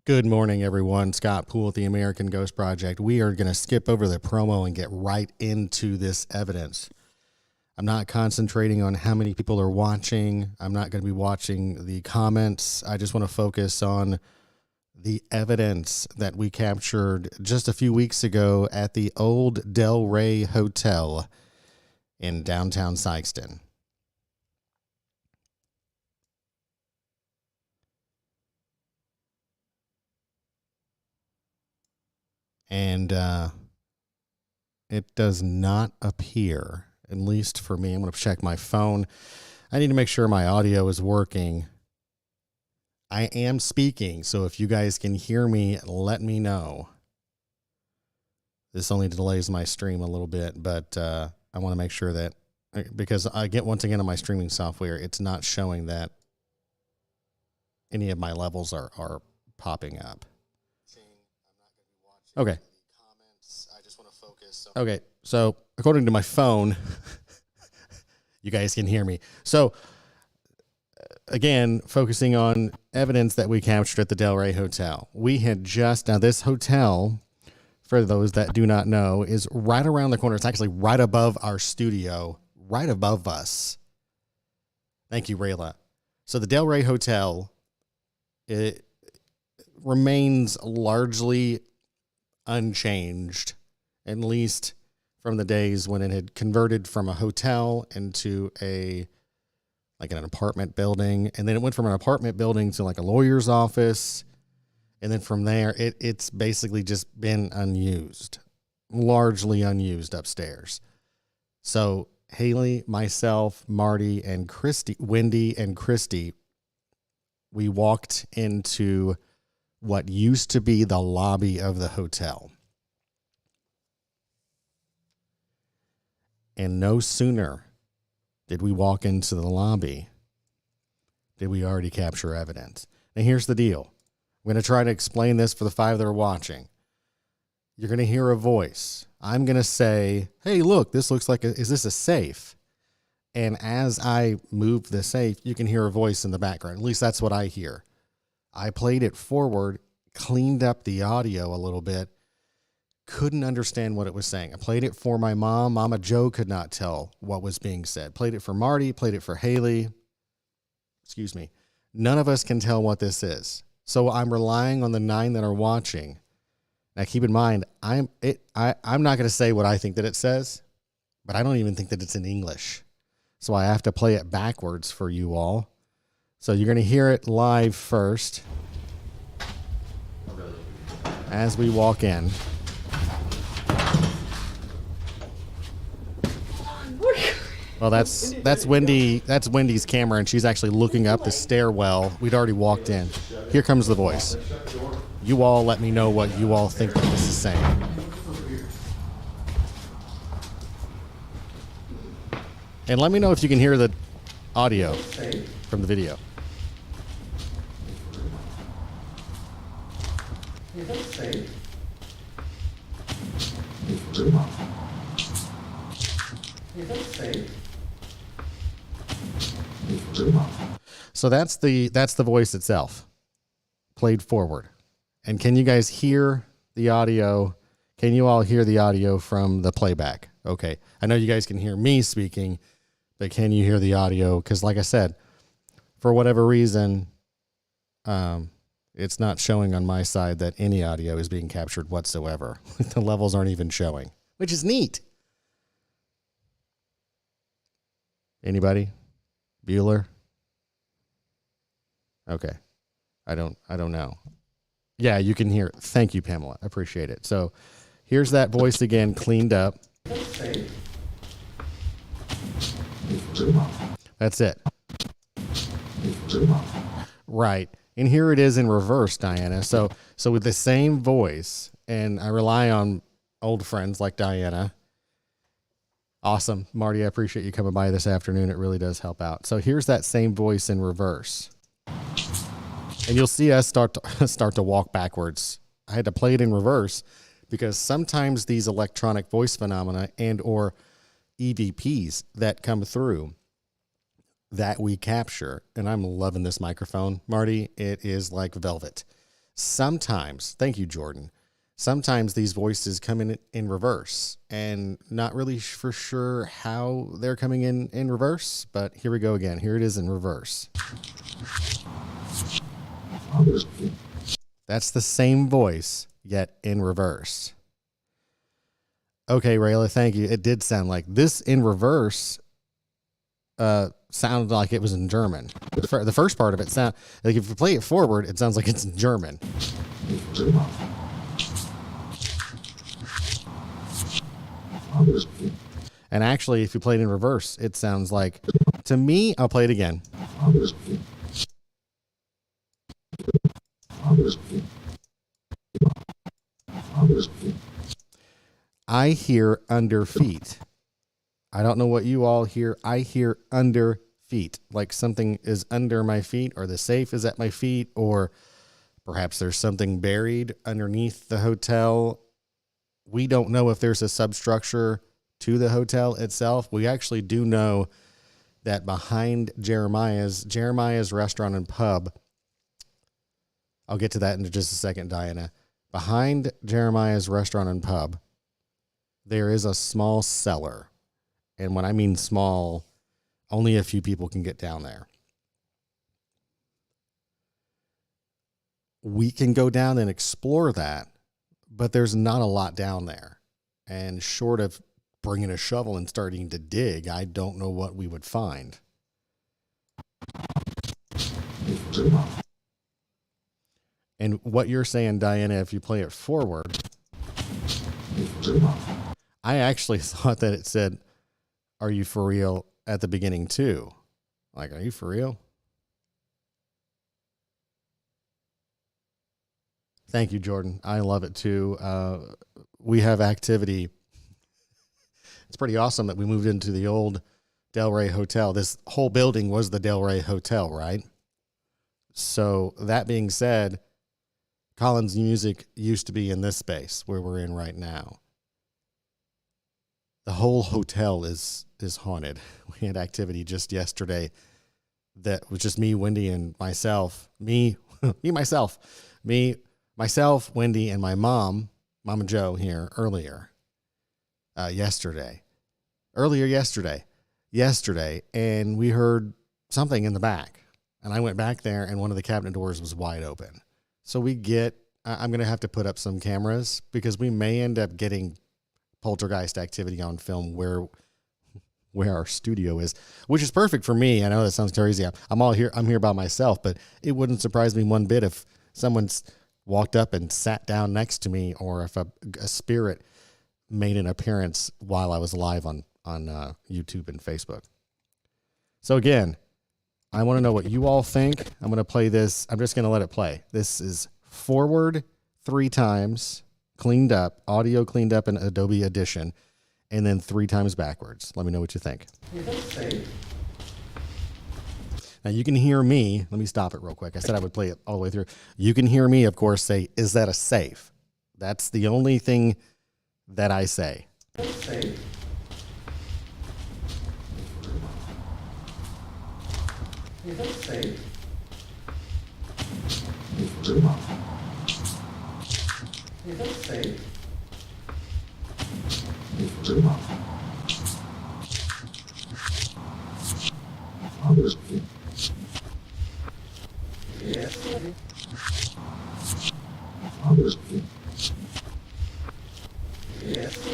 Good morning, everyone. Scott Poole at the American Ghost Project. We are going to skip over the promo and get right into this evidence. I'm not concentrating on how many people are watching. I'm not going to be watching the comments. I just want to focus on the evidence that we captured just a few weeks ago at the old Del Rey Hotel in downtown Sikeston. And it does not appear, at least for me, I'm going to check my phone. I need to make sure my audio is working. I am speaking, so if you guys can hear me, let me know. This only delays my stream a little bit, but I want to make sure that, because I get once again on my streaming software, it's not showing that any of my levels are popping up. Okay. Okay, so according to my phone, you guys can hear me. So, again, focusing on evidence that we captured at the Del Rey Hotel. We had just, now this hotel, for those that do not know, is right around the corner. It's actually right above our studio, right above us. Thank you, Rayla. So the Del Rey Hotel, it remains largely unchanged, at least from the days when it had converted from a hotel into an apartment building. And then it went from an apartment building to like a lawyer's office. And then from there, it's basically just been unused, largely unused upstairs. So Haley, myself, Marty, and Wendy and Christy, we walked into what used to be the lobby of the hotel. And no sooner did we walk into the lobby did we already capture evidence. Now here's the deal. I'm going to try to explain this for the 5 that are watching. You're going to hear a voice. I'm going to say, hey, look, this looks like is this a safe? And as I move the safe, you can hear a voice in the background. At least that's what I hear. I played it forward, cleaned up the audio a little bit, couldn't understand what it was saying. I played it for my mom. Mama Joe could not tell what was being said. Played it for Marty, played it for Haley. Excuse me. None of us can tell what this is. So I'm relying on the 9 that are watching. Now keep in mind, I'm not going to say what I think that it says, but I don't even think that it's in English. So I have to play it backwards for you all. So you're going to hear it live first as we walk in. Well, that's Wendy. That's Wendy's camera, and she's actually looking up the stairwell. We'd already walked in. Here comes the voice. You all let me know what you all think that this is saying. And let me know if you can hear the audio from the video. So that's the voice itself played forward. And can you guys hear the audio? Can you all hear the audio from the playback? Okay. I know you guys can hear me speaking, but can you hear the audio? Because like I said, for whatever reason, it's not showing on my side that any audio is being captured whatsoever. The levels aren't even showing, which is neat. Anybody? Bueller? Okay. I don't know. Yeah, you can hear it. Thank you, Pamela. I appreciate it. So here's that voice again, cleaned up. That's it. Right. And here it is in reverse, Diana. So with the same voice, and I rely on old friends like Diana. Awesome. Marty, I appreciate you coming by this afternoon. It really does help out. So here's that same voice in reverse. And you'll see us start to walk backwards. I had to play it in reverse because sometimes these electronic voice phenomena and or EVPs that come through that we capture, and I'm loving this microphone, Marty. It is like velvet. Sometimes, thank you, Jordan. Sometimes these voices come in reverse, and not really for sure how they're coming in reverse, but here we go again. Here it is in reverse. That's the same voice, yet in reverse. Okay, Rayla, thank you. It did sound like this in reverse sounded like it was in German. The first part of it sound like if you play it forward, it sounds like it's in German. And actually, if you play it in reverse, it sounds like, to me, I'll play it again. I hear under feet. I don't know what you all hear. I hear under feet, like something is under my feet, or the safe is at my feet, or perhaps there's something buried underneath the hotel. We don't know if there's a substructure to the hotel itself. We actually do know that behind Jeremiah's restaurant and pub, I'll get to that in just a second, Diana. Behind Jeremiah's restaurant and pub, there is a small cellar. And when I mean small, only a few people can get down there. We can go down and explore that, but there's not a lot down there. And short of bringing a shovel and starting to dig, I don't know what we would find. And what you're saying, Diana, if you play it forward, I actually thought that it said, "Are you for real?" at the beginning too. Like, are you for real? Thank you, Jordan. I love it too. We have activity. It's pretty awesome that we moved into the old Del Rey Hotel. This whole building was the Del Rey Hotel, right? So that being said, Colin's music used to be in this space where we're in right now. The whole hotel is haunted. We had activity just yesterday that was just me, Wendy, and myself. Myself, Wendy, and my mom, Mama Joe here earlier yesterday, and we heard something in the back. And I went back there, and one of the cabinet doors was wide open. So I'm going to have to put up some cameras because we may end up getting poltergeist activity on film where our studio is, which is perfect for me. I know that sounds crazy. I'm here by myself, but it wouldn't surprise me one bit if someone's walked up and sat down next to me, or if a spirit made an appearance while I was live on YouTube and Facebook. So again, I want to know what you all think. I'm going to play this. I'm just going to let it play. This is forward 3 times, cleaned up, audio cleaned up in Adobe Edition, and then 3 times backwards. Let me know what you think. Now you can hear me. Let me stop it real quick. I said I would play it all the way through. You can hear me, of course, say, "Is that a safe?" That's the only thing that I say. Safe. Is that safe? Is that safe? Yes. Yes.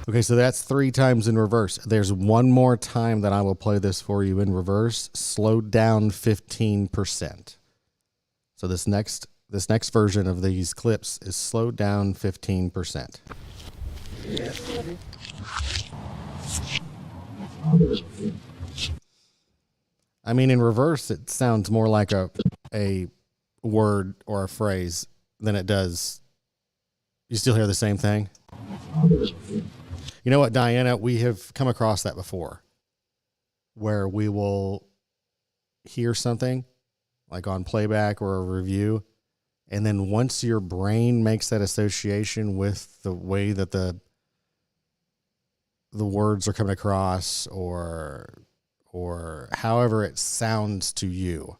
Okay, so that's 3 times in reverse. There's one more time that I will play this for you in reverse, slowed down 15%. So this next version of these clips is slowed down 15%. Yes. I mean, in reverse, it sounds more like a word or a phrase than it does. You still hear the same thing? You know what, Diana? We have come across that before, where we will hear something like on playback or a review, and then once your brain makes that association with the way that the words are coming across, or or however it sounds to you,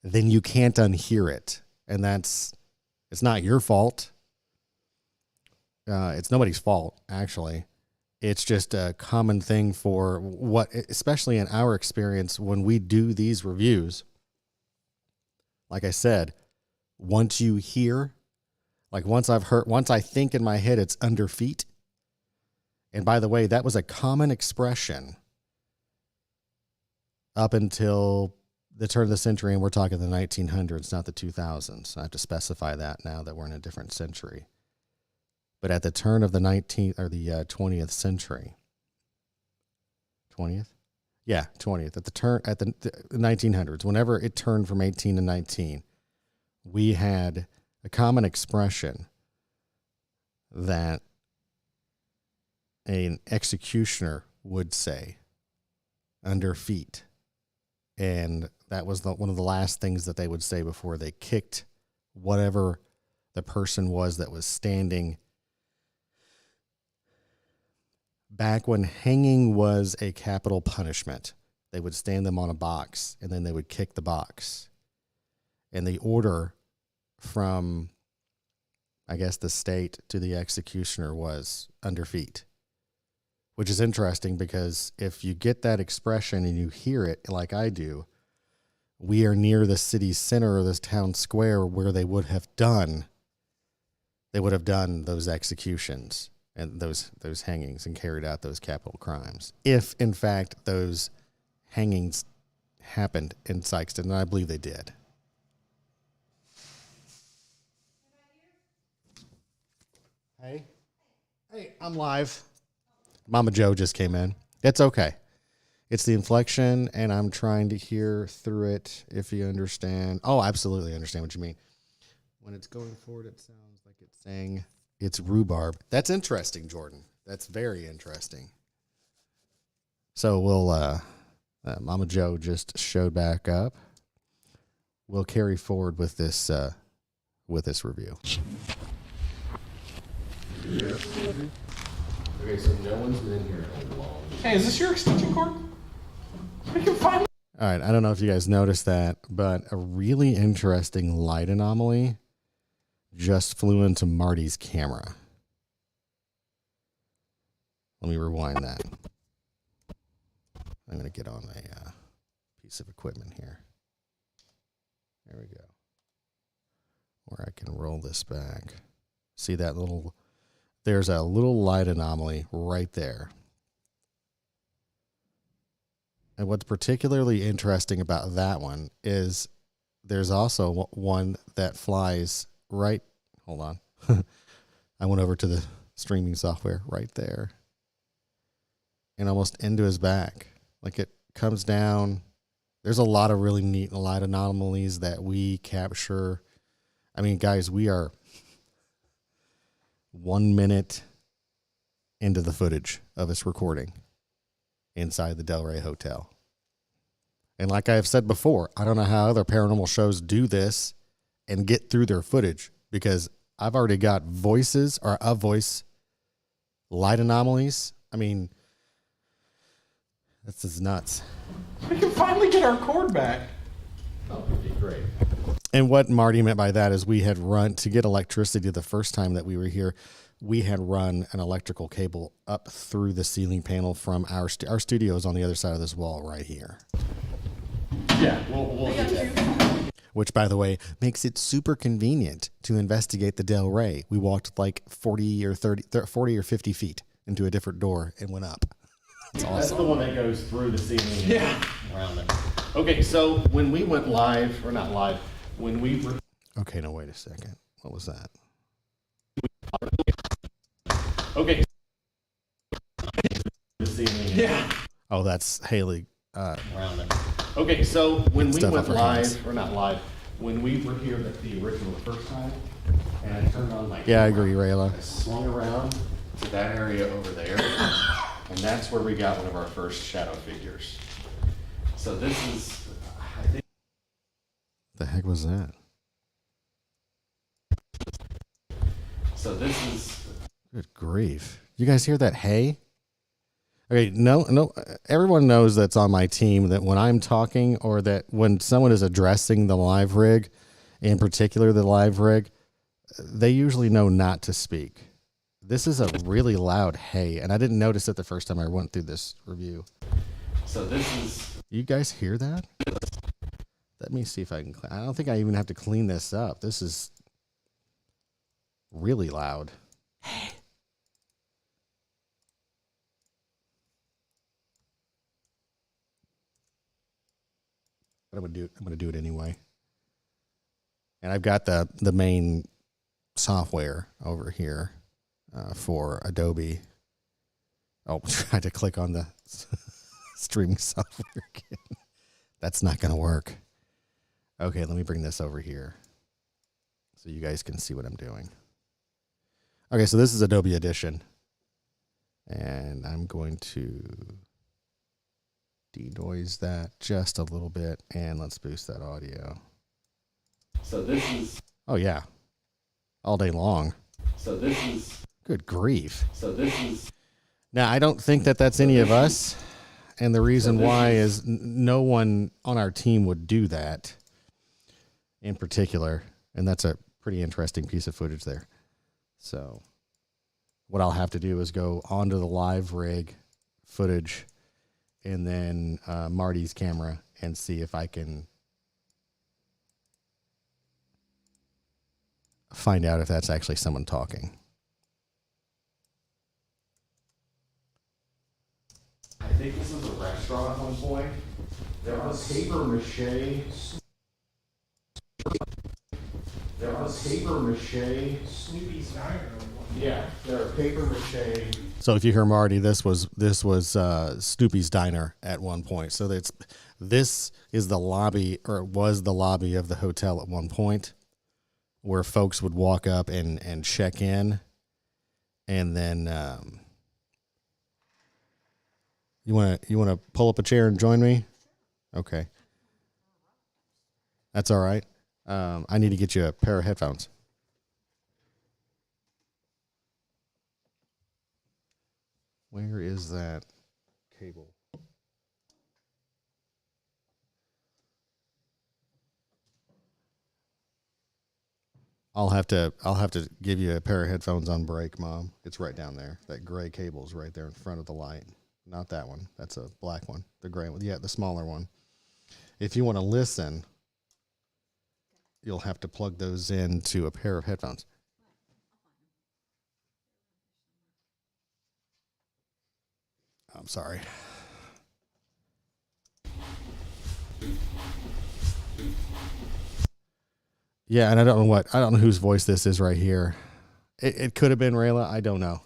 then you can't unhear it. And it's not your fault. It's nobody's fault, actually. It's just a common thing for what, especially in our experience, when we do these reviews. Like I said, once you hear, like once I think in my head it's under feet. And by the way, that was a common expression up until the turn of the century, and we're talking the 1900s, not the 2000s. I have to specify that now that we're in a different century. But at the turn of the 20th century, 20th? Yeah, 20th. At the 1900s, whenever it turned from 18 to 19, we had a common expression that an executioner would say, under feet. And that was one of the last things that they would say before they kicked whatever the person was that was standing. Back when hanging was a capital punishment, they would stand them on a box, and then they would kick the box. And the order from, I guess, the state to the executioner was under feet, which is interesting because if you get that expression and you hear it like I do, we are near the city center of this town square where they would have done those executions and those hangings and carried out those capital crimes. If, in fact, those hangings happened in Sykeston, and I believe they did. Hey, I'm live. Mama Joe just came in. It's okay. It's the inflection, and I'm trying to hear through it, if you understand. Oh, absolutely understand what you mean. When it's going forward, it sounds like it's saying it's rhubarb. That's interesting, Jordan. That's very interesting. So we'll, Mama Joe just showed back up. We'll carry forward with this review. Yeah. Okay, so no one's been in here in a long. Hey, is this your extension cord? We can find. All right, I don't know if you guys noticed that, but a really interesting light anomaly just flew into Marty's camera. Let me rewind that. I'm going to get on a piece of equipment here. There we go. Where I can roll this back. See that little... There's a little light anomaly right there. And what's particularly interesting about that one is there's also one that flies right. Hold on. I went over to the streaming software right there and almost into his back. Like it comes down. There's a lot of really neat light anomalies that we capture. I mean, guys, we are 1 minute into the footage of us recording inside the Del Rey Hotel. And like I have said before, I don't know how other paranormal shows do this and get through their footage, because I've already got voice light anomalies. I mean, this is nuts. We can finally get our cord back. That would be great. And what Marty meant by that is we had run to get electricity the first time that we were here. We had run an electrical cable up through the ceiling panel from our studio is on the other side of this wall right here. Yeah, we'll do that. Which, by the way, makes it super convenient to investigate the Del Rey. We walked like 40 or 50 feet into a different door and went up. It's awesome. That's the one that goes through the ceiling and around it. Okay, so when we went live, or not live, when we were... Okay, no, wait a second. What was that? Okay. The ceiling. Yeah. Oh, that's Haley. Around it. Okay, so when we went live, or not live, when we were here at the original the first time, and I turned on my... Yeah, I agree, Rayla. I swung around to that area over there, and that's where we got one of our first shadow figures. So this is, I think... The heck was that? So this is... Good grief. You guys hear that hay? Okay, no. Everyone knows that's on my team that when I'm talking or that when someone is addressing the live rig, in particular the live rig, they usually know not to speak. This is a really loud hey, and I didn't notice it the first time I went through this review. So this is. You guys hear that? Let me see if I can. I don't think I even have to clean this up. This is really loud. But I'm gonna do it anyway. And I've got the main software over here for Adobe. Oh, tried to click on the streaming software again. That's not gonna work. Okay, let me bring this over here so you guys can see what I'm doing. Okay, so this is Adobe Edition. And I'm going to denoise that just a little bit, and let's boost that audio. So this is. Oh, yeah. All day long. So this is. Good grief. So this is. Now, I don't think that that's any of us. And the reason why is no one on our team would do that in particular. And that's a pretty interesting piece of footage there. So what I'll have to do is go onto the live rig footage and then Marty's camera and see if I can find out if that's actually someone talking. I think this was a restaurant at one point. There was paper mache. There was paper mache. Snoopy's Diner. Yeah, there are paper mache. So if you hear Marty, this was Snoopy's Diner at one point. So this is the lobby, or it was the lobby of the hotel at one point, where folks would walk up and check in, and then you want to pull up a chair and join me? Okay, that's all right. I need to get you a pair of headphones. Where is that cable? I'll have to give you a pair of headphones on break, Mom. It's right down there. That gray cable's right there in front of the light. Not that one. That's a black one. The gray one. Yeah, the smaller one. If you want to listen, you'll have to plug those into a pair of headphones. I'm sorry. Yeah, and I don't know whose voice this is right here. It could have been Rayla. I don't know.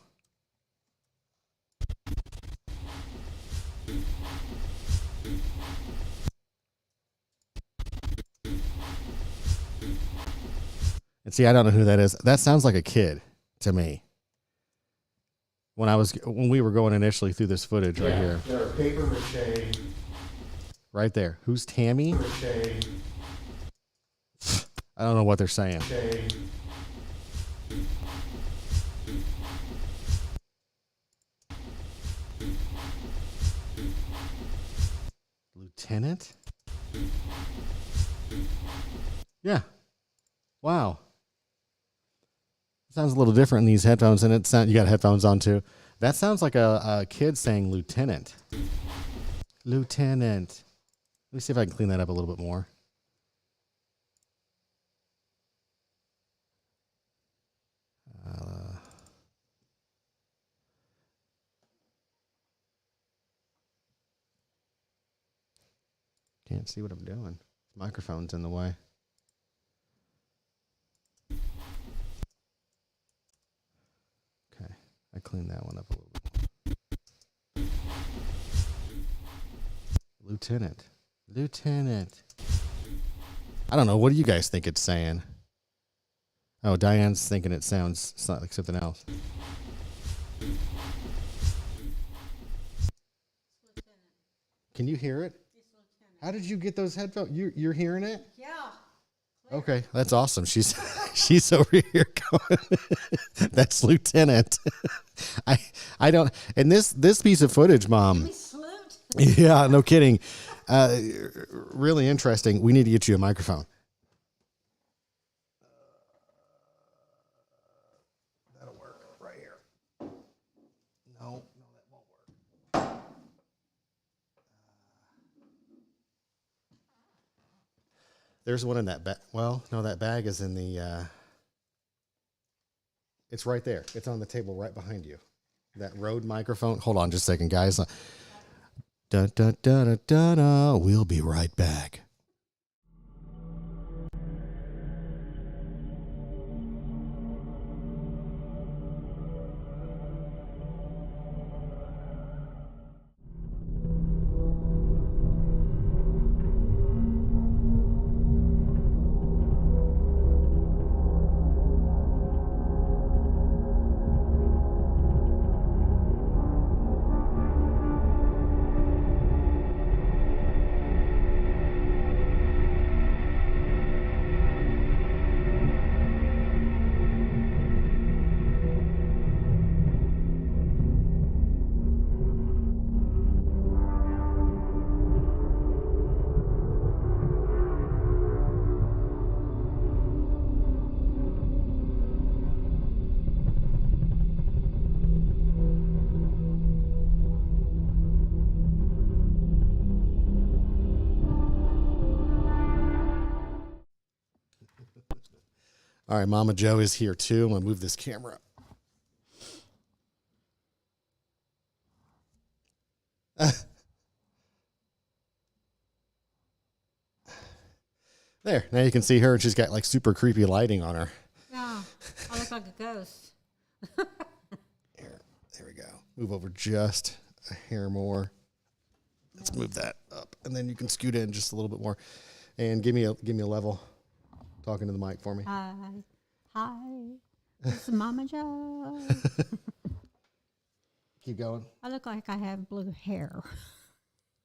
And see, I don't know who that is. That sounds like a kid to me. When we were going initially through this footage right here. There are paper mache. Right there. Who's Tammy? Mache. I don't know what they're saying. Mache. Lieutenant? Yeah. Wow. Sounds a little different in these headphones, and you got headphones on too. That sounds like a kid saying lieutenant. Lieutenant. Let me see if I can clean that up a little bit more. Can't see what I'm doing. Microphone's in the way. Okay, I cleaned that one up a little bit. Lieutenant. I don't know. What do you guys think it's saying? Oh, Diane's thinking it sounds like something else. Can you hear it? How did you get those headphones? You're hearing it? Yeah. Okay, that's awesome. She's She's over here going, that's Lieutenant. I don't, and this piece of footage, Mom. Yeah, no kidding. Really interesting. We need to get you a microphone. That'll work right here. No, that won't work. There's one in that bag. Well, no, that bag is in the, it's right there. It's on the table right behind you. That Rode microphone. Hold on just a second, guys. Da, da, da, da, da, da. We'll be right back. All right, Mama Joe is here too. I'm going to move this camera. There, now you can see her, and she's got like super creepy lighting on her. Yeah, I look like a ghost. There we go. Move over just a hair more. Let's move that up, and then you can scoot in just a little bit more, and give me a level. Talking to the mic for me. Hi, this is Mama Joe. Keep going. I look like I have blue hair.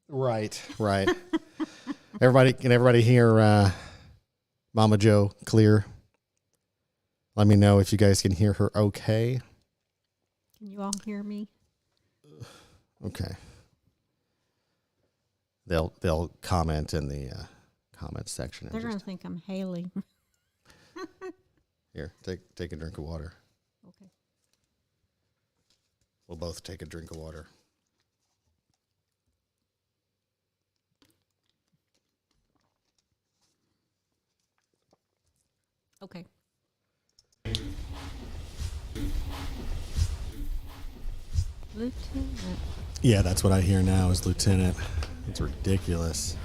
Right. Can everybody hear Mama Joe clear? Let me know if you guys can hear her okay. Can you all hear me? Okay. They'll comment in the comment section. They're going to think I'm Haley. Here, take a drink of water. Okay. We'll both take a drink of water. Okay. Lieutenant. Yeah, that's what I hear now is Lieutenant. It's ridiculous.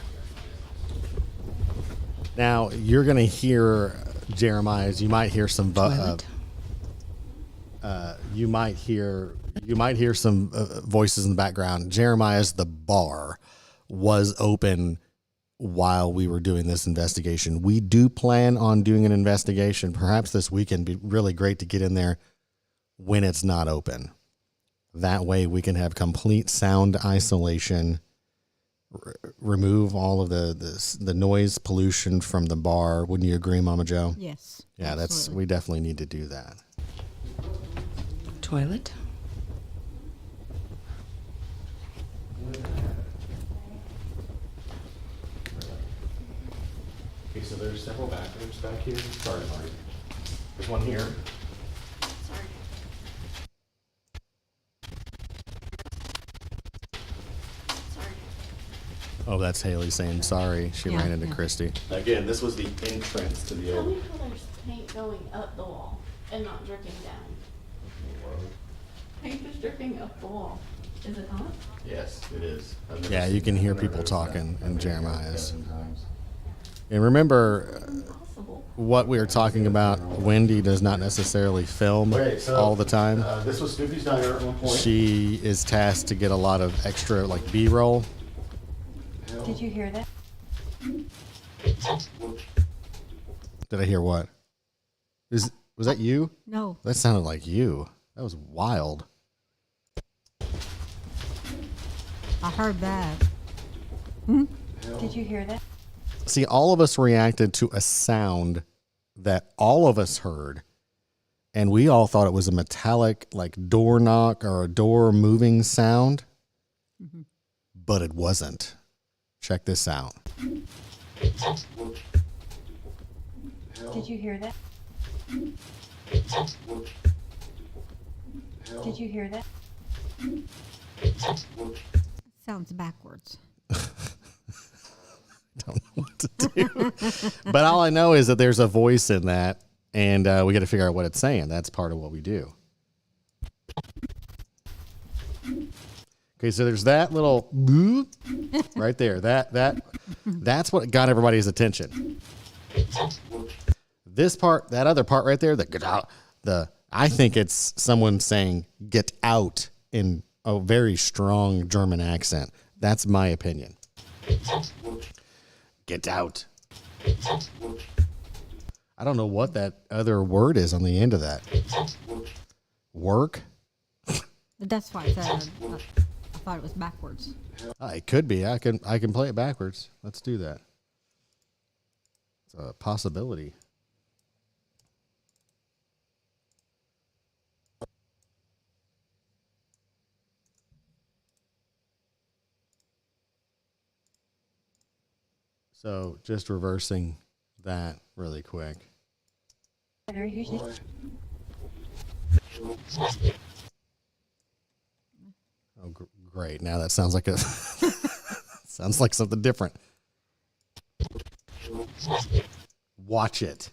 Now, you're going to hear, Jeremiah's, you might hear some you might hear some voices in the background. Jeremiah's, the bar was open while we were doing this investigation. We do plan on doing an investigation perhaps this weekend. Be really great to get in there when it's not open. That way we can have complete sound isolation, remove all of the noise pollution from the bar. Wouldn't you agree, Mama Joe? Yes. Yeah, absolutely. we definitely need to do that. Toilet. Okay, so there's several bathrooms back here. Sorry, Marty. There's one here. Sorry. Oh, that's Haley saying sorry. She Yeah, ran into yeah. Christy. Again, this was the entrance to the Tell old. me how there's paint going up the wall and not dripping down. Paint is dripping up the wall. Is it not? Yes, it is. Yeah, you can hear people talking in Jeremiah's. And remember Impossible. what we were talking about. Wendy does not necessarily film all the time. This was Snoopy's Diner at one point. She is tasked to get a lot of extra like B-roll. Did you hear that? Did I hear what? Was that you? No. That sounded like you. That was wild. I heard that. Did you hear that? See, all of us reacted to a sound that all of us heard, and we all thought it was a metallic, like door knock or a door moving sound, but it wasn't. Check this out. Did you hear that? Did you hear that? Sounds backwards. Don't know what to do. But all I know is that there's a voice in that, and we got to figure out what it's saying. That's part of what we do. Okay, so there's that little boop right there. That's what got everybody's attention. This part, that other part right there, I think it's someone saying "get out" in a very strong German accent. That's my opinion. Get out. I don't know what that other word is on the end of that. Work? That's why I said I thought it was backwards. It could be. I can play it backwards. Let's do that. It's a possibility. So just reversing that really quick. Oh, great. Now that sounds like sounds like something different. Watch it.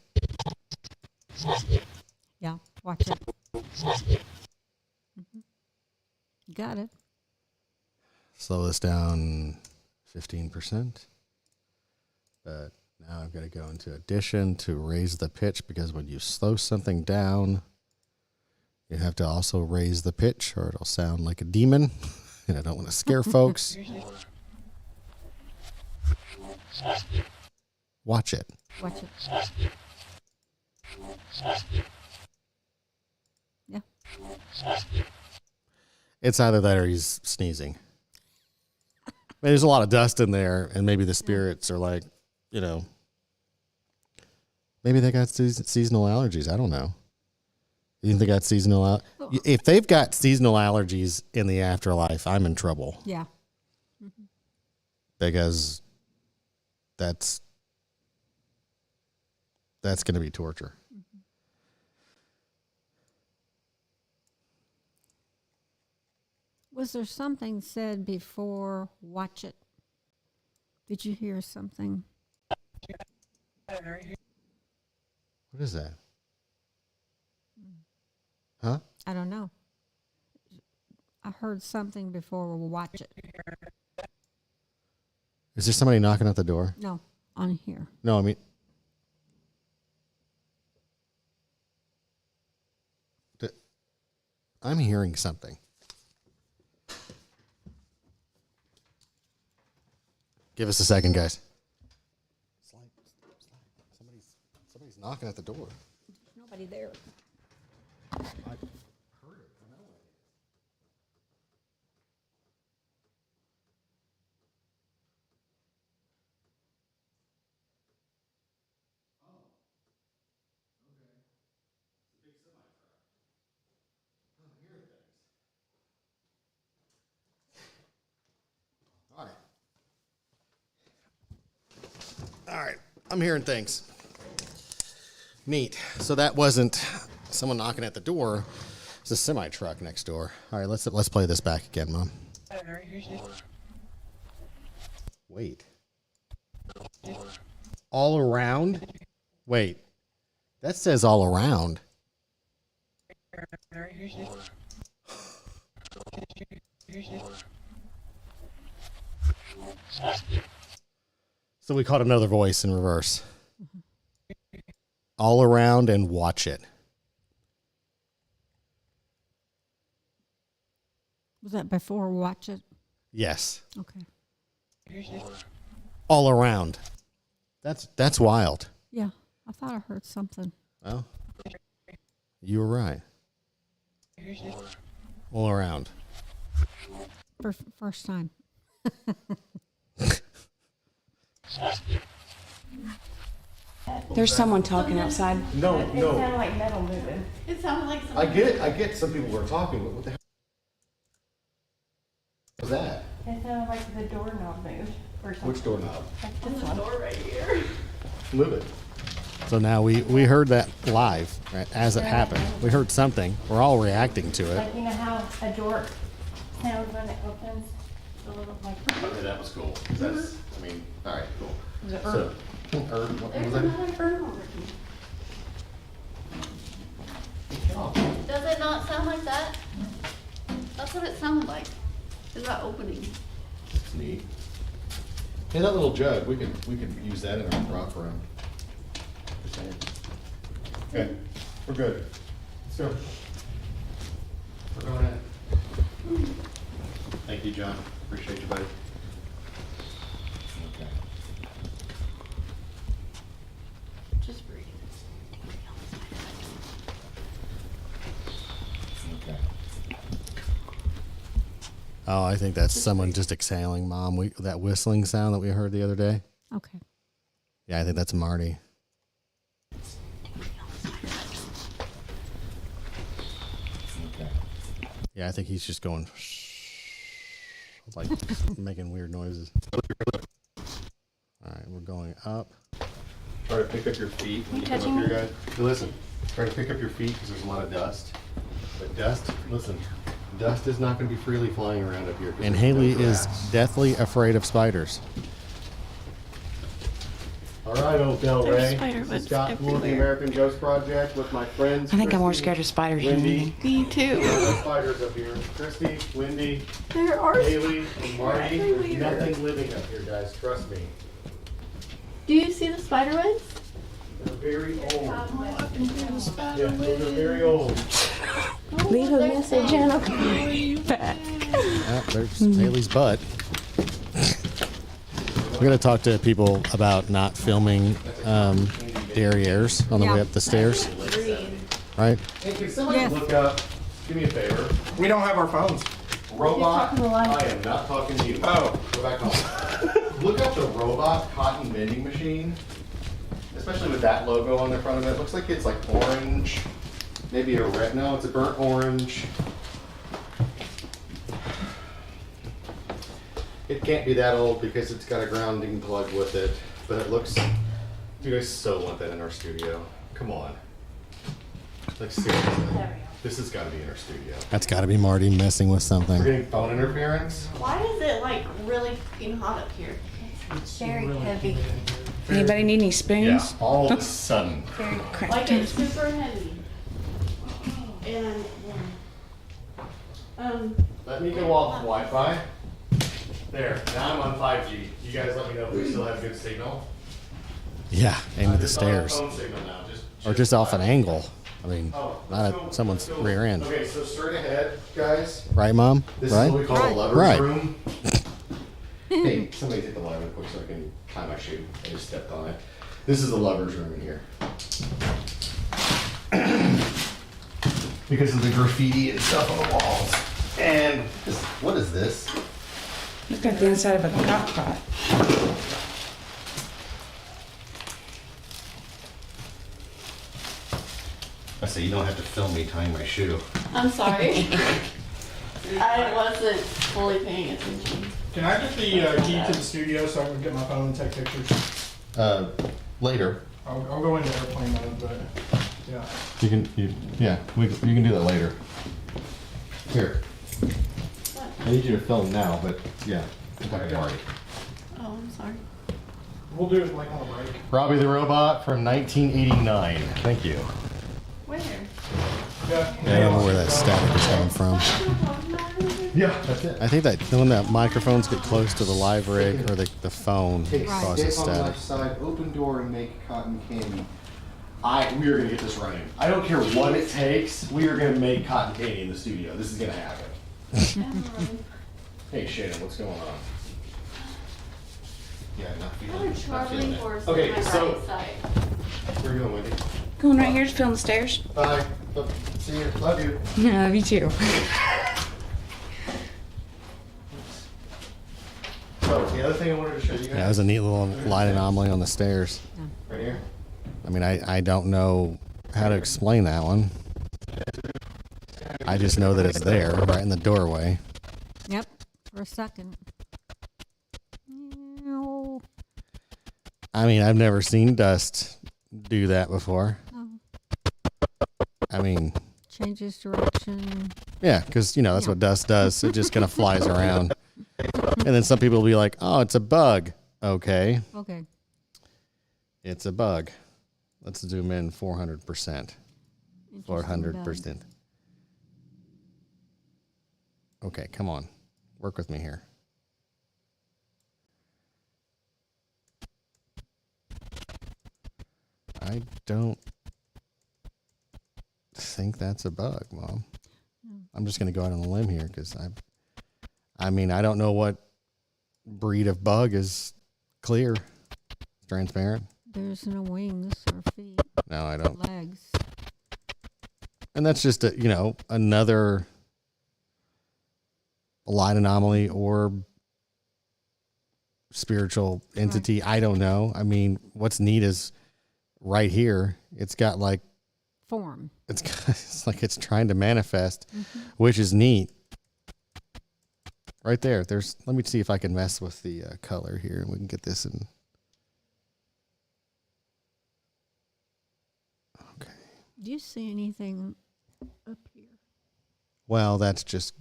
Yeah, watch it. You got it. Slow this down 15%. But now I've got to go into addition to raise the pitch, because when you slow something down, you have to also raise the pitch or it'll sound like a demon. And I don't want to scare folks. Watch it. Watch it. Yeah. It's either that or he's sneezing. I mean, there's a lot of dust in there, and maybe the spirits are like, maybe they got seasonal allergies. I don't know. You think they got seasonal? If they've got seasonal allergies in the afterlife, I'm in trouble. Yeah. Because that's going to be torture. Was there something said before watch it? Did you hear something? What is that? Huh? I don't know. I heard something before watch it. Is there somebody knocking at the door? No, on here. No, I mean, I'm hearing something. Give us a second, guys. Somebody's knocking at the door. There's nobody there. I heard it. I know it. All right. I'm hearing things. Neat. So that wasn't someone knocking at the door. It's a semi truck next door. All right, let's play this back again, Mom. Wait. All around? Wait. That says all around. So we caught another voice in reverse. All around and watch it. Was that before watch it? Yes. Okay. All around. That's wild. Yeah, I thought I heard something. Well, you were right. All around. First time. There's someone talking outside. No, It no. sounded like metal moving. It sounded like I something. get it. I get some people were talking, but what the hell was that? It sounded like the doorknob moved or something. Which doorknob? Like On this the one. door right here. Move it. So now we heard that live, right, as it happened. We heard something. We're all reacting to it. Like, you know how a door sounds when it opens? A little like. Okay, that was cool. That's, I mean, all right, cool. Was it So, what There's was that? another burn working. Does it not sound like that? That's what it sounded like. Is that opening? It's neat. Hey, that little jug, we could use that in our prop room. Just saying. Okay, we're good. Let's go. We're going in. Thank you, John. Appreciate you, buddy. Okay. Just breathe. Okay. Oh, I think that's someone just exhaling, Mom. That whistling sound that we heard the other day. Okay. Yeah, I think that's Marty. Okay. Yeah, I think he's just going like making weird noises. All right, we're going up. Try to pick up your feet when You you come touching up here, me? guys. Hey, listen, try to pick up your feet because there's a lot of dust. But dust, listen, dust is not going to be freely flying around up here. 'cause And there's no Haley is grass. deathly afraid of spiders. All right, old Del There's Rey. spider This is webs Scott Poole of the everywhere. American Ghost Project with my friends. I think I'm more Christy, scared of spiders than Wendy. anything. Me too. No spiders up here. Christy, Wendy, There are. Haley, and Marty. There's everywhere. nothing living up here, guys. Trust me. Do you see the spider webs? They're very old. The Yeah, spider those are very old. Leave a message and I'll call you back. Oh, there's Haley's butt. We're going to talk to people about not filming derrieres on the way Yeah. up the stairs, right? Hey, can somebody Yes. look up, do me a favor, We don't have our phones. robot, talking to the line. I am not talking to you. Oh. Go back home. Look up the robot cotton vending machine, especially with that logo on the front of it. It looks like it's like orange, maybe a red, no, it's a burnt orange. It can't be that old because it's got a grounding plug with it, but it looks, dude, I so want that in our studio. Come on. Like seriously, this has got to be in our studio. That's got to be Marty messing with We're something. getting phone interference. Why is it like really fucking hot up here? It's very heavy. Anybody need any Yeah, spoons? all of a sudden. Very Like cracked. it's super heavy. And Let me go off Wi-Fi. There, now I'm on 5G. You guys let me know if we still have good signal. Yeah, aim at the Just on our stairs. phone signal now, Or just off an angle. I mean, Oh, not let's go- at someone's let's go. rear end. Okay, so straight ahead, guys. Right, Mom? This is what we Right? call Right. the lover's Right. room. Hey, somebody take the light real quick so I can tie my shoe. I just stepped on it. This is the lover's room in here. Because of the graffiti and stuff on the walls. And what is this? Look at the inside of a cop pot. I say you don't have to film me tying my shoe. I'm sorry. I wasn't fully paying attention. Can I get the key to the studio so I can get my phone and take pictures? Later. I'll go into airplane mode, but yeah. You can you can do that later. Here. I need you to film now, but yeah. I'm talking to Marty. Oh, I'm sorry. We'll do it like on a break. Robbie the Robot from 1989. Thank you. Where? Yeah. I don't know where that static is coming from. Yeah, that's it. I think that when that microphones get close to the live rig or the phone, it Take causes step on the static. left side, open door, and make cotton candy. We are gonna get this running. I don't care what it takes. We are gonna make cotton candy in the studio. This is gonna happen. Hey Shannon, what's going on? Yeah, not feeling, Another not Charlie feeling horse it. on Okay, my so right side. where are you going, Wendy? Going right here to film the stairs. Bye. See you. Love you. Yeah, me too. So the other thing I wanted to show you Yeah, it guys, was a neat little light anomaly on the stairs. right here. mean, I don't know how to explain that one. I just know that it's there, right in the doorway. Yep, for a second. No. I mean, I've never seen dust do that before. Oh. I mean, Changes direction. yeah, because, you know, that's what dust does. It just kind of flies around. And then some people will be like, oh, it's a bug. Okay, Okay. it's a bug. Let's zoom in 400%. Interesting 400%. bug. Okay, come on. Work with me here. I don't think that's a bug, Mom. I'm just going to go out on a limb here because I mean, I don't know what breed of bug is clear, transparent. There's no wings or feet, No, I don't. legs. And that's just a, you know, another light anomaly or spiritual entity. I don't know. I mean, what's neat is right here, it's got like, Form. it's like it's trying to manifest, which is neat. Right there. Let me see if I can mess with the color here and we can get this in. Okay. Do you see anything up here? Well, that's just,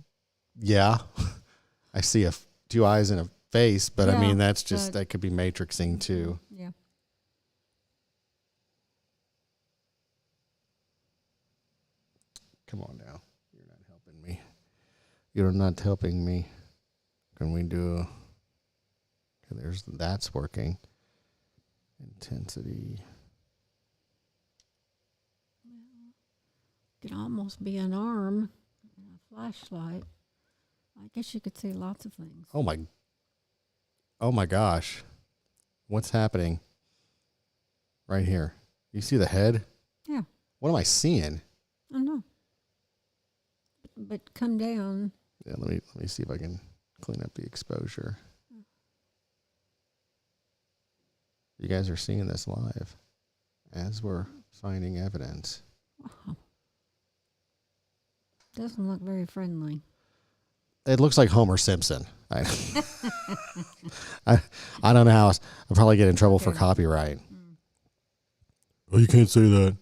yeah. I see two eyes and a face, but I Yeah, mean, that's just, but- that could be matrixing too. Yeah. Come on now. You're not helping me. You're not helping me. Can we do, okay, that's working. Intensity. Could almost be an arm and a flashlight. I guess you could see lots of things. Oh my gosh. What's happening right here? You see the head? Yeah. What am I seeing? I don't know. But come down. Yeah, let me see if I can clean up the exposure. You guys are seeing this live as we're finding evidence. Wow. Doesn't look very friendly. It looks like Homer Simpson. I don't know how else. I'll probably get in trouble for copyright. Oh, you can't say that.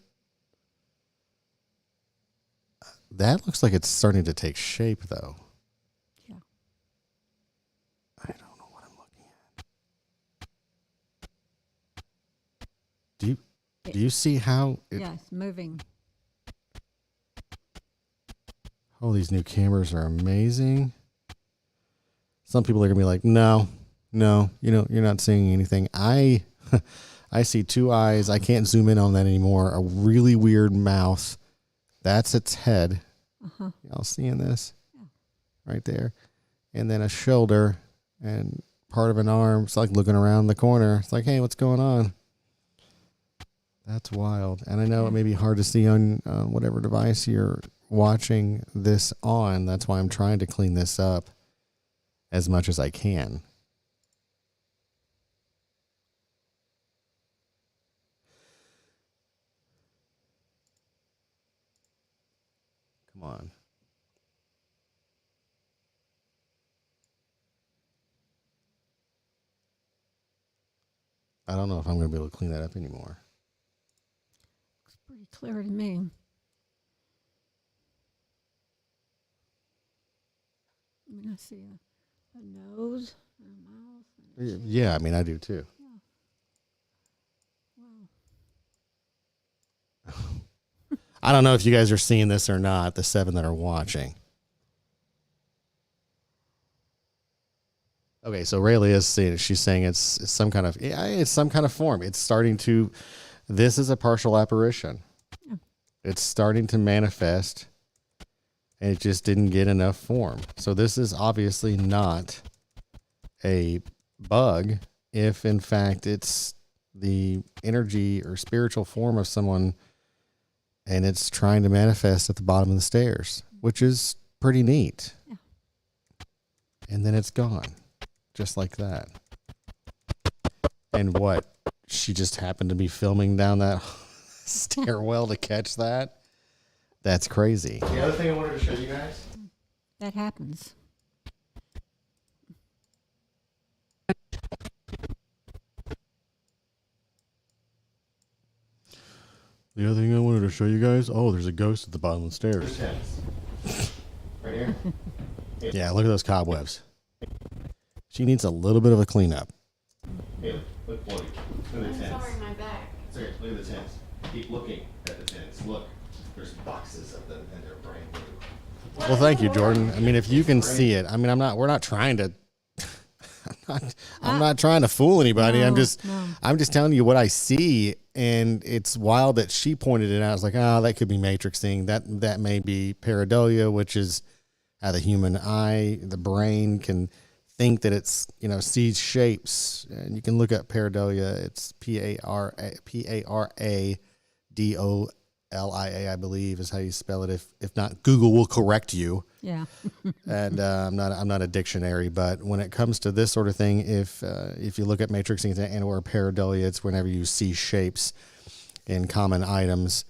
That looks like it's starting to take shape, though. Yeah. I don't know what I'm looking at. Do you see how? Yeah, it's moving. Oh, these new cameras are amazing. Some people are gonna be like, no, you're not seeing anything. I see two eyes. I can't zoom in on that anymore. A really weird mouth. That's its head. Uh-huh. Y'all seeing this? Yeah. Right there. And then a shoulder and part of an arm. It's like looking around the corner. It's like, hey, what's going on? That's wild. And I know it may be hard to see on whatever device you're watching this on. That's why I'm trying to clean this up as much as I can. Come on. I don't know if I'm going to be able to clean that up anymore. Looks pretty clear to me. I mean, I see a nose and a mouth. And a chin. Yeah, I mean, I do too. Wow. I don't know if you guys are seeing this or not, the 7 that are watching. Okay, so Rayleigh is seeing it. She's saying it's some kind of form. It's starting to, this is a partial apparition. Yeah. It's starting to manifest, and it just didn't get enough form. So this is obviously not a bug if, in fact, it's the energy or spiritual form of someone, and it's trying to manifest at the bottom of the stairs, which is pretty neat. Yeah. And then it's gone, just like that. And what? she just happened to be filming down that stairwell to catch that. That's crazy. The other thing I wanted to show you guys. That happens. The other thing I wanted to show you guys, oh, there's a ghost at the bottom of the There's stairs. tennis. Right here. Yeah, look at those cobwebs. She needs a little bit of a cleanup. Hey, look, Lloyd. Look at the tents. Sorry, my back. Sorry, look at the tents. Keep looking at the tents. Look, there's boxes of them, and they're brand new. Well, thank you, Jordan. I mean, if you can see it, I mean, we're not trying to, I'm not trying to fool anybody. No, I'm just telling you what I see. And it's wild that she pointed it out. I was like, oh, that could be matrixing. That may be pareidolia, which is how the human eye, the brain can think that it's, sees shapes. And you can look up pareidolia. It's Paradolia, I believe is how you spell it. If not, Google will correct you. Yeah. And I'm not a dictionary, but when it comes to this sort of thing, if you look at matrixing and or pareidolia, it's whenever you see shapes in common items,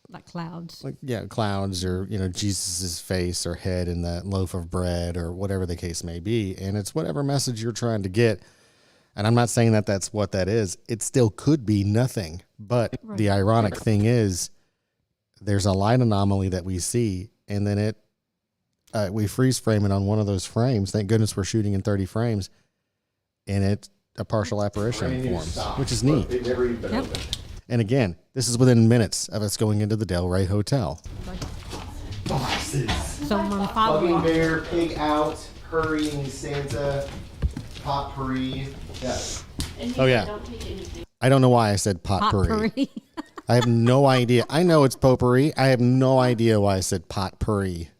Like clouds. like clouds or Jesus's face or head in that loaf of bread or whatever the case may be, and it's whatever message you're trying to get. And I'm not saying that that's what that is. It still could be nothing. But the ironic thing is there's a light anomaly that we see, and then we freeze frame it on one of those frames. Thank goodness we're shooting in 30 frames, and a partial apparition Brand new forms, stock. which is Look, neat. It never even been Yep. opened. And again, this is within minutes of us going into the Del Rey Hotel. Boxes. So I'm gonna follow Bugging you. bear, pig out, hurrying Santa, potpourri. Yeah. And he Oh, said, yeah. don't take anything. I don't know why I said potpourri. Potpourri. I have no idea. I know it's potpourri. I have no idea why I said potpourri.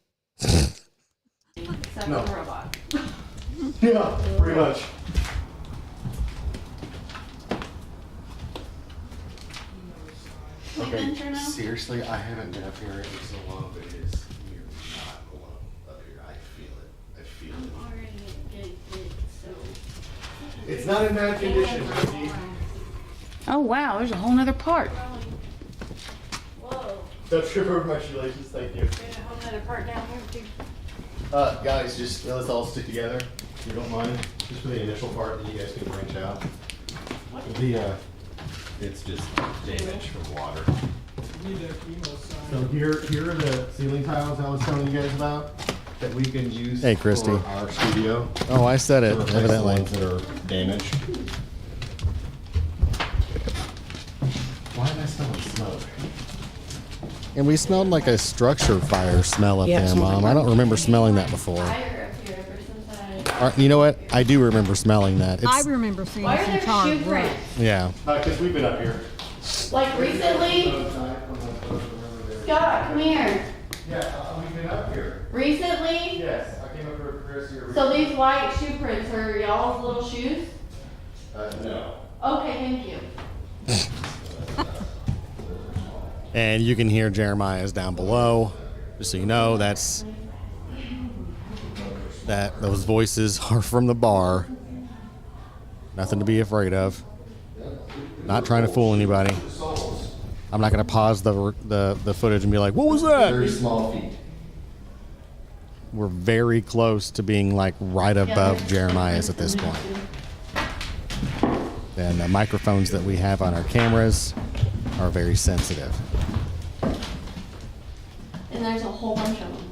Except No. the robot. Yeah, pretty much. We've been through now? Seriously, I haven't been up here in so long, but it is, you're not alone up here. I feel it. I feel I'm it. already getting it, so. It's not in bad condition, Ricky. Oh, wow, there's a whole nother part. Whoa, Don't trip over my shoelaces, thank you. there's a whole nother part down here too. Guys, just let's all stick together, if you don't mind, just for the initial part that you guys can branch out. It's just damage from water. Need that emo sign. So here are the ceiling tiles I was telling you guys about that we can use Hey, Christy. for our studio. Oh, I said To it, replace the evidently. ones that are damaged. Why am I smelling smoke? And we smelled like a structure fire smell up there, Mom. I don't remember smelling that before. Fire up here ever since You know what? I do remember smelling that. I It's, remember seeing Why are some there charred shoe wood. prints? yeah. Because we've been up here. Like recently? Scott, come here. Yeah, we've been up here. Recently? Yes, I came up here with Chris here. So these white shoe prints are y'all's little shoes? No. Okay, thank you. And you can hear Jeremiah's down below. Just so you know, those voices are from the bar. Nothing to be afraid of. Not trying to fool anybody. I'm not going to pause the footage and be like, what was Very that? small feet. We're very close to being like right above Jeremiah's at this point. And the microphones that we have on our cameras are very sensitive. And there's a whole bunch of them.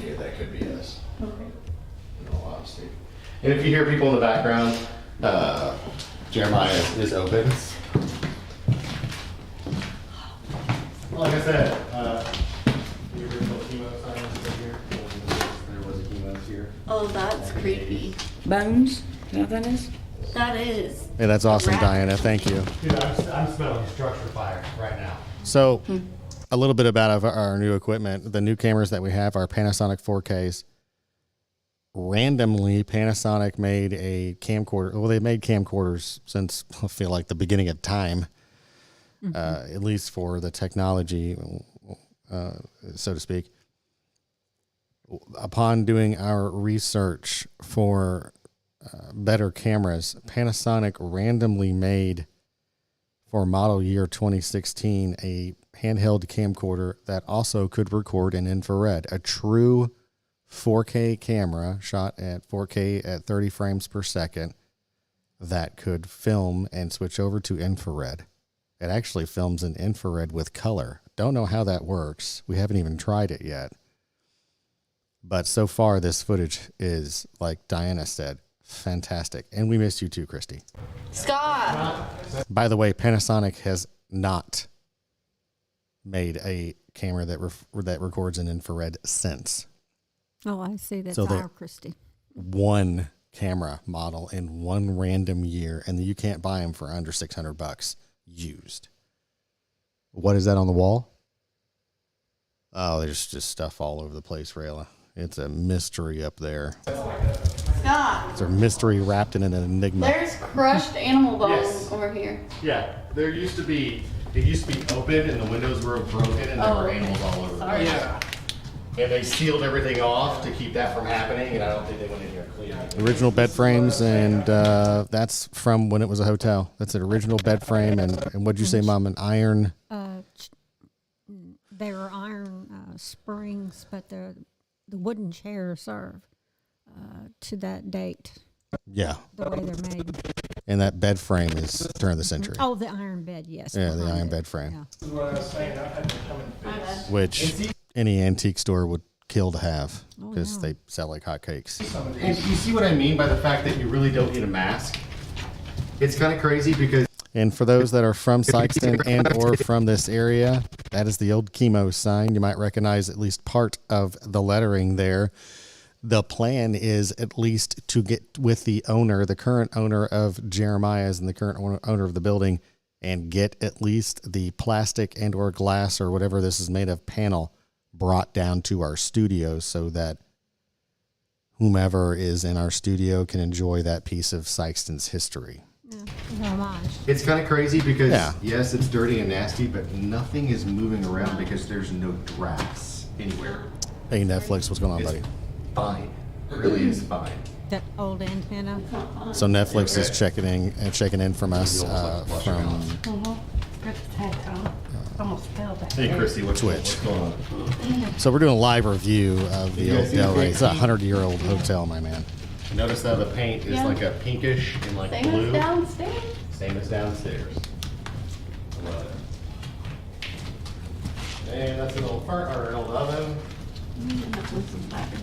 Yeah, that could be us. Okay. In all honesty. And if you hear people in the background, Jeremiah is open. Like I said, the original chemo sign is still here. There was a chemo here. Oh, that's creepy. Bones? Is that what that is? That is. Hey, that's awesome, Rat. Diana. Thank you. Dude, I'm smelling structure fire right now. So, a little bit about our new equipment. The new cameras that we have are Panasonic 4Ks. Randomly, Panasonic made a camcorder. Well, they made camcorders since I feel like the beginning of time, at least for the technology, so to speak. Upon doing our research for better cameras, Panasonic randomly made for model year 2016 a handheld camcorder that also could record in infrared, a true 4K camera shot at 4K at 30 frames per second that could film and switch over to infrared. It actually films in infrared with color. Don't know how that works. We haven't even tried it yet. But so far, this footage is, like Diana said, fantastic. And we miss you too, Christy. Scott! By the way, Panasonic has not made a camera that records in infrared since. Oh, I see. That's So they- our Christy. One camera model in one random year, and you can't buy them for under $600 used. What is that on the wall? Oh, there's just stuff all over the place, Rayla. It's a mystery up there. Scott! It's a mystery wrapped in an enigma. There's crushed animal bones Yes. over here. Yeah, it used to be open and the windows were broken and there were okay. animals all over. Sorry. Yeah. And they sealed everything off to keep that from happening, and I don't think they went in here clean. Original bed frames, and that's from when it was a hotel. That's an original bed frame, and what'd you say, Mom? An iron. They were iron springs, but the wooden chairs serve to that date, Yeah, the way they're made. and that bed frame is turn of the century. Oh, the iron bed, yes. Yeah, the behind iron it. bed frame, Yeah. This is what I was saying. I've had to come and fix which any antique store would kill to have Oh, because yeah. they sell like hotcakes. some of And these. you see what I mean by the fact that you really don't need a mask? It's kind of crazy because And for those that are from Sykeston and or from this area, that is the old chemo sign. You might recognize at least part of the lettering there. The plan is at least to get with the owner, the current owner of Jeremiah's and the current owner of the building, and get at least the plastic and or glass or whatever this is made of panel brought down to our studio so that whomever is in our studio can enjoy that piece of Sykeston's history. Yeah, homage. it's kind of crazy because Yeah. yes, it's dirty and nasty, but nothing is moving around because there's no drafts anywhere. Hey, Netflix, what's going on, It's buddy? fine. It really is fine. That old antenna. So Netflix is checking in from us from Good tag, Tom. Almost fell back Hey, there. Christy, what's Twitch. going on? So we're doing a live review of the You guys old see the Del Rey. great It's a peak? 100-year-old hotel, my man. Notice how the paint is Yeah. like a pinkish and like Same blue. as downstairs. Same as downstairs. I love it. And that's an old or an old oven.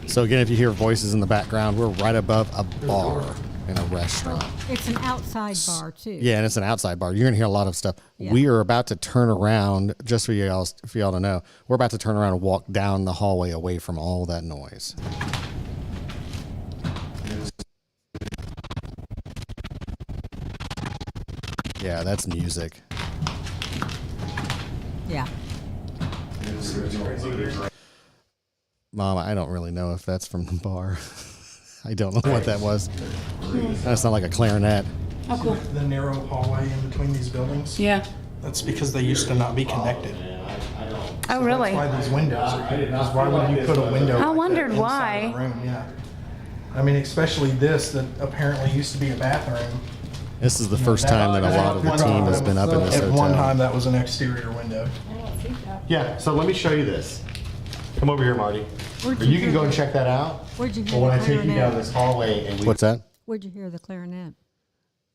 So again, if you hear voices in the background, we're right above a bar in a restaurant. It's an outside bar, too. Yeah, and it's an outside bar. You're gonna hear a lot of stuff. Yeah. We are about to turn around, just for y'all to know, we're about to turn around and walk down the hallway away from all that noise. Yeah, that's music. Yeah. Mom, I don't really know if that's from the bar. I don't know what that was. That's not like a clarinet. Oh, cool. The narrow hallway in between these buildings. Yeah. That's because they used to not be connected. Oh, really? That's why these windows are here. Because why would you put a window I like that wondered inside why. the room? Yeah. I mean, especially this that apparently used to be a bathroom. This is the first time that a lot of the team has been up in this At one hotel. time, that was an exterior window. Yeah, so let me show you this. Come over here, Marty. Where'd Or you you can hear go and that? check that out. Where'd you hear Or when the I take you clarinet? down this hallway and we What's that? Where'd you hear the clarinet?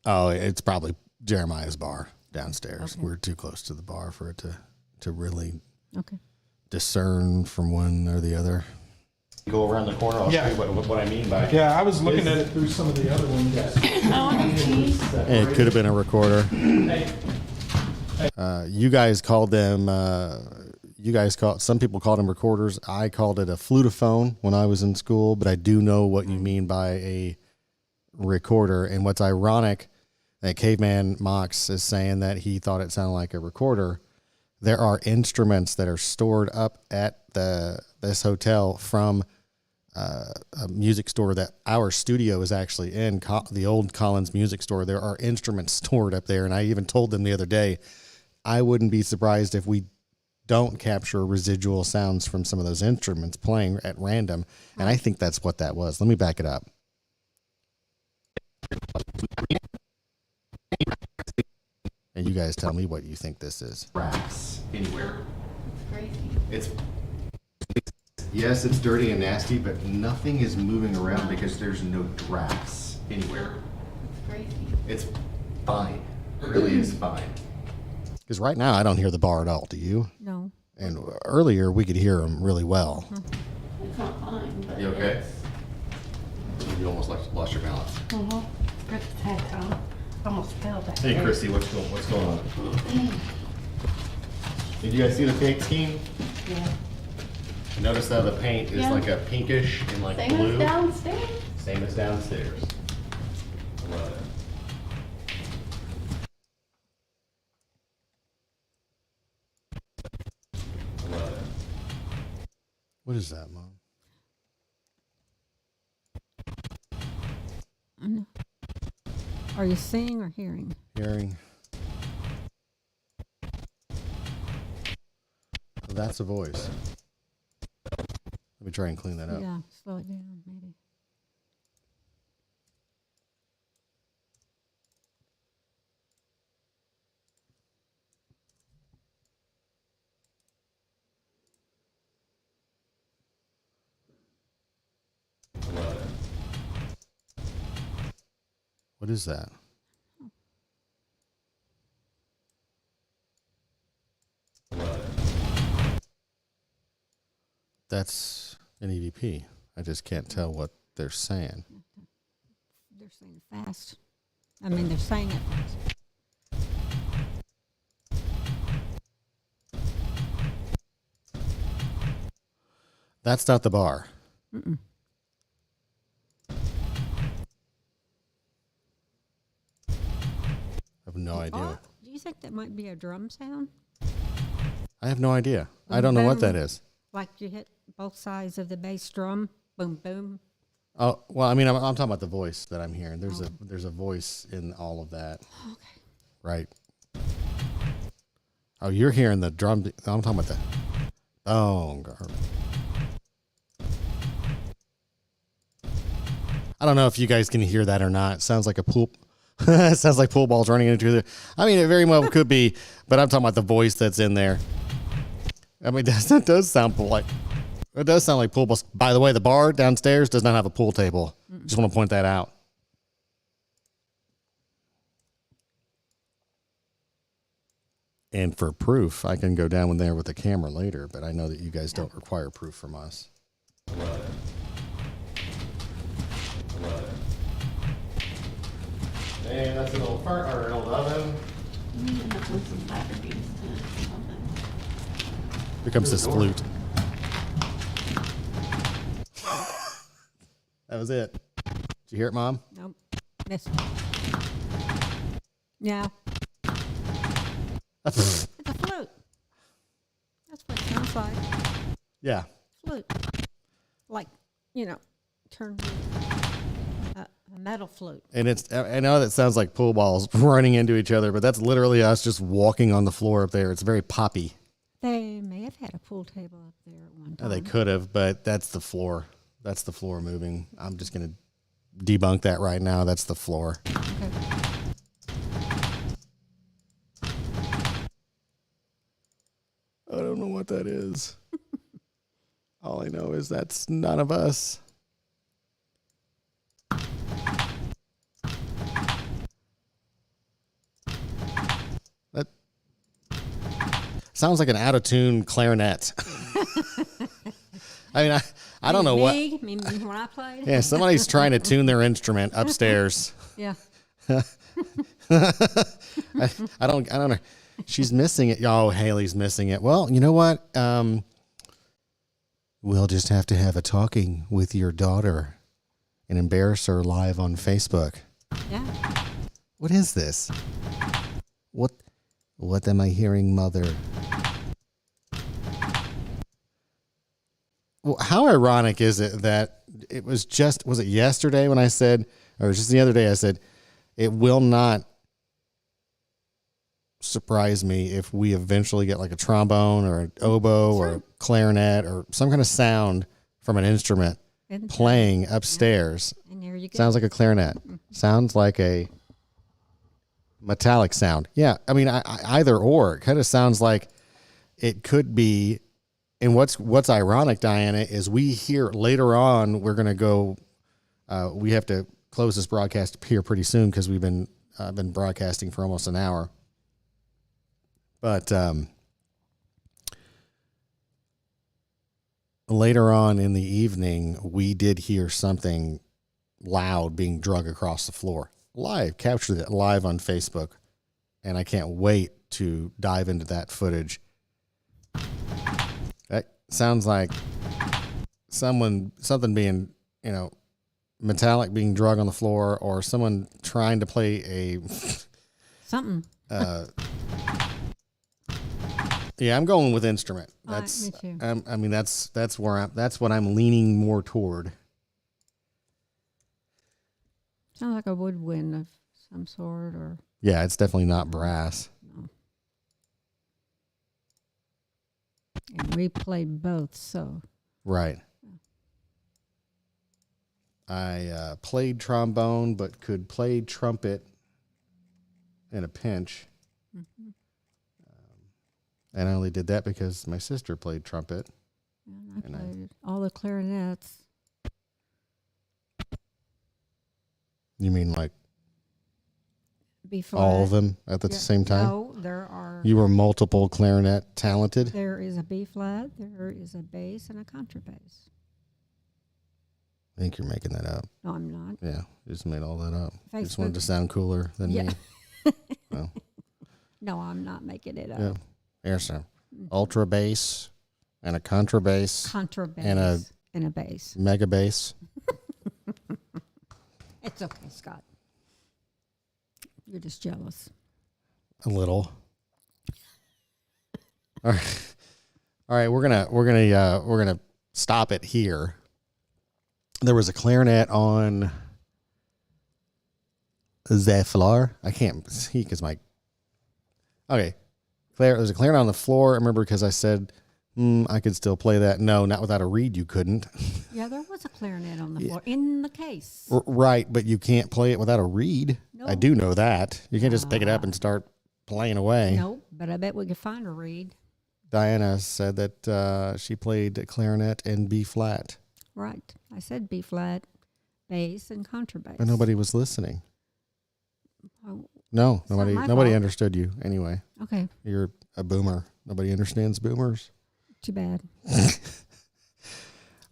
Oh, it's probably Jeremiah's bar downstairs. Okay. We're too close to the bar for it to really Okay. discern from one or the other. go around the corner, I'll Yeah. show you what I mean by. Yeah, I was looking at it through some of the other windows. It could have been a recorder. You guys called them. Some people called them recorders. I called it a flutophone when I was in school, but I do know what you mean by a recorder. And what's ironic that Caveman Mox is saying that he thought it sounded like a recorder. There are instruments that are stored up at this hotel from a music store that our studio is actually in, the old Collins Music Store. There are instruments stored up there, and I even told them the other day, I wouldn't be surprised if we don't capture residual sounds from some of those instruments playing at random, and I think that's what that was. Let me back it up. And you guys tell me what you think this is. Racks anywhere. It's crazy. It's yes, it's dirty and nasty, but nothing is moving around because there's no drafts anywhere. It's crazy. It's fine. It really is fine. Because right now I don't hear the bar at all. Do you? No. And earlier we could hear them really well. It's not fine, but You okay? it's- You almost lost your balance. Good head, Tom. Almost fell back Hey, there. Christy, what's going on? Did you guys see the paint scheme? Yeah. Notice how the paint is Yeah. like a pinkish and like Same as blue. downstairs. Same as downstairs. I love it. I love it. What is that, Mom? I know. Are you seeing or hearing? Hearing. That's a voice. Let me try and clean that up. Yeah, slow it down, maybe. I love it. What is that? I love it. That's an EVP. I just can't tell what they're saying. They're saying it fast. I mean, they're saying it fast. That's not the bar. Mm-mm. I have no idea. Oh, do you think that might be a drum sound? I have no idea. I don't know what that is. Like you hit both sides of the bass drum, boom, boom. Oh, well, I mean, I'm talking about the voice that I'm hearing. There's a voice in all of that. Okay. Right. Oh, you're hearing the drum. I'm talking about the bong. I don't know if you guys can hear that or not. It sounds like a pool. It sounds like pool balls running into the. I mean, it very well could be, but I'm talking about the voice that's in there. I mean, that does sound like. It does sound like pool balls. By the way, the bar downstairs does not have a pool table. Just want to point that out. And for proof, I can go down in there with the camera later, but I know that you guys don't require proof from us. I love it. I love it. And that's an old an old oven. We need to put some batteries to it or something. Here comes this flute. That was it. Did you hear it, Mom? Nope. This one. Yeah. It's a flute. That's what it sounds like. Yeah. Flute. Like, turn a metal flute. And I know that sounds like pool balls running into each other, but that's literally us just walking on the floor up there. It's very poppy. They may have had a pool table up there at one time. They could have, but that's the floor. That's the floor moving. I'm just going to debunk that right now. That's the floor. Okay. I don't know what that is. All I know is that's none of us. That sounds like an out of tune clarinet. I mean, I don't know what. Me when I played? Yeah, somebody's trying to tune their instrument upstairs. Yeah. I don't know. She's missing it. Oh, Haley's missing it. Well, you know what? We'll just have to have a talking with your daughter and embarrass her live on Facebook. Yeah. What is this? What am I hearing, Mother? Well, how ironic is it that it was it yesterday when I said, or just the other day I said, it will not surprise me if we eventually get like a trombone or an oboe or a clarinet or some kind of sound from an instrument And playing upstairs. And there you go. Sounds like a clarinet. Sounds like a Metallic sound. Yeah, I mean, either or. It kind of sounds like it could be. And what's ironic, Diana, is we hear later on. We're gonna go. We have to close this broadcast here pretty soon because we've been broadcasting for almost an hour. But later on in the evening, we did hear something loud being drug across the floor. Live, captured it live on Facebook, and I can't wait to dive into that footage. That sounds like something being, metallic being drug on the floor, or someone trying to play a Something. Yeah, I'm going with instrument. All right, That's me too. I mean that's what I'm leaning more toward. Sounds like a woodwind of some sort, or Yeah, it's definitely not brass. no. And we played both, so Right. I played trombone, but could play trumpet in a pinch. mm-hmm. And I only did that because my sister played trumpet. And I And I- played all the clarinets. You mean like Before all of them at the same time? No, there are. You were multiple clarinet talented? There is a B flat, there is a bass, and a contrabass. I think you're making that up. No, I'm not. Yeah, you just made all that up. You just wanted Facebook- to sound cooler than Yeah. me. Oh. No, I'm not making it up. Yeah. There's a ultra bass and a contrabass, Contrabass and a bass. mega bass. It's okay, Scott. You're just jealous. A little. All right. All right, we're gonna stop it here. There was a clarinet on the floor. I can't see because my. Okay, there's a clarinet on the floor. I remember because I said I could still play that. No, not without a reed. You couldn't. Yeah, there was a clarinet on the floor in the case. Right, but you can't play it without a reed. No. I do know that. You can't just pick it up and start playing away. No, but I bet we could find a reed. Diana said that she played clarinet in B flat, Right. I said B flat, bass, and contrabass. but nobody was listening. Oh, No, not nobody my nobody fault. understood you anyway. okay, You're a boomer. Nobody understands boomers. too bad.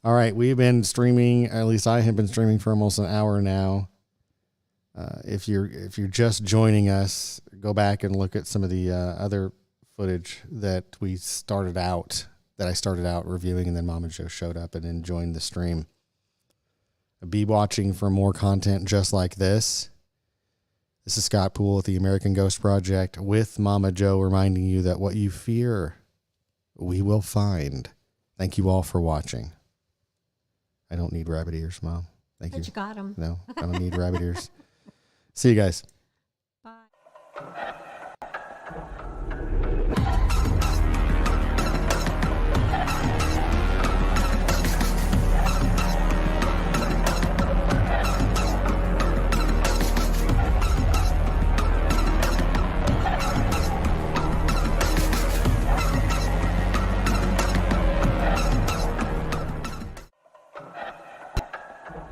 All right, we've been streaming. At least I have been streaming for almost an hour now. If you're just joining us, go back and look at some of the other footage that I started out reviewing, and then Mom and Joe showed up and then joined the stream. Be watching for more content just like this. This is Scott Poole at the American Ghost Project with Mama Joe, reminding you that what you fear, we will find. Thank you all for watching. I don't need rabbit ears, Mom. Thank But you. you got them. No, I don't need rabbit ears. See you guys.